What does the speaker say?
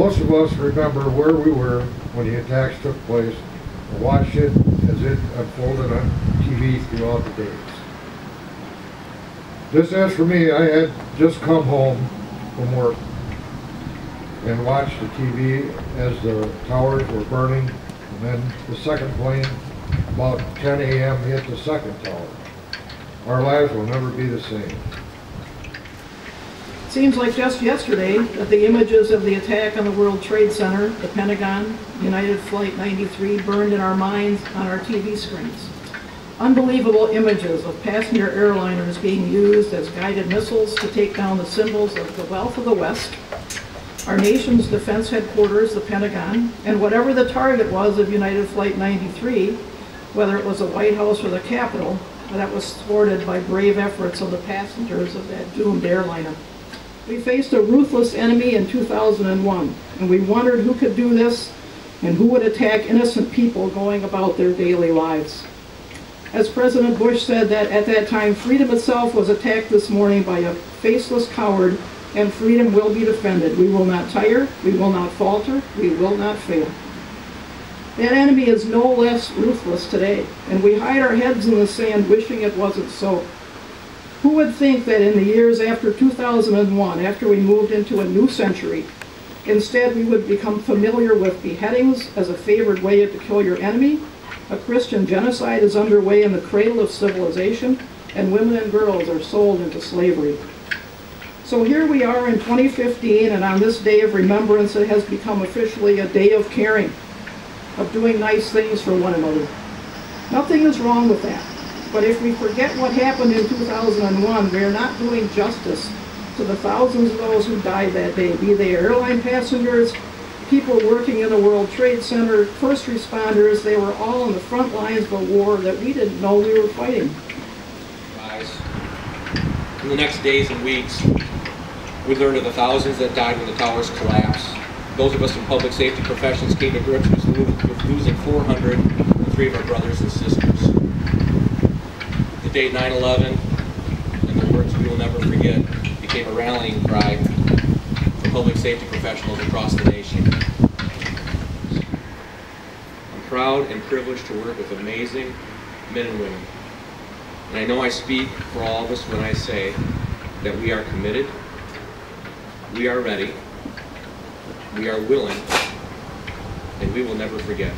Most of us remember where we were when the attacks took place and watched it as it unfolded on TV throughout the days. Just as for me, I had just come home from work and watched the TV as the towers were burning, and then the second plane, about 10 a.m., hit the second tower. Our lives will never be the same. Seems like just yesterday that the images of the attack on the World Trade Center, the Pentagon, United Flight 93 burned in our minds on our TV screens. Unbelievable images of passenger airliners being used as guided missiles to take down the symbols of the wealth of the West, our nation's defense headquarters, the Pentagon, and whatever the target was of United Flight 93, whether it was the White House or the Capitol, that was thwarted by brave efforts of the passengers of that doomed airliner. We faced a ruthless enemy in 2001, and we wondered who could do this and who would attack innocent people going about their daily lives. As President Bush said that at that time, freedom itself was attacked this morning by a faceless coward, and freedom will be defended. We will not tire, we will not falter, we will not fail. That enemy is no less ruthless today, and we hide our heads in the sand wishing it wasn't so. Who would think that in the years after 2001, after we moved into a new century, instead we would become familiar with beheadings as a favored way to kill your enemy? A Christian genocide is underway in the cradle of civilization, and women and girls are sold into slavery. So here we are in 2015, and on this day of remembrance, it has become officially a day of caring, of doing nice things for one another. Nothing is wrong with that. But if we forget what happened in 2001, we are not doing justice to the thousands of those who died that day, be they airline passengers, people working in the World Trade Center, first responders. They were all in the front lines of a war that we didn't know we were fighting. In the next days and weeks, we learned of the thousands that died when the towers collapsed. Those of us in public safety professions came to grips with losing 403 of our brothers and sisters. The date 9/11 and the words we will never forget became a rallying cry for public safety professionals across the nation. I'm proud and privileged to work with amazing men and women. And I know I speak for all of us when I say that we are committed, we are ready, we are willing, and we will never forget.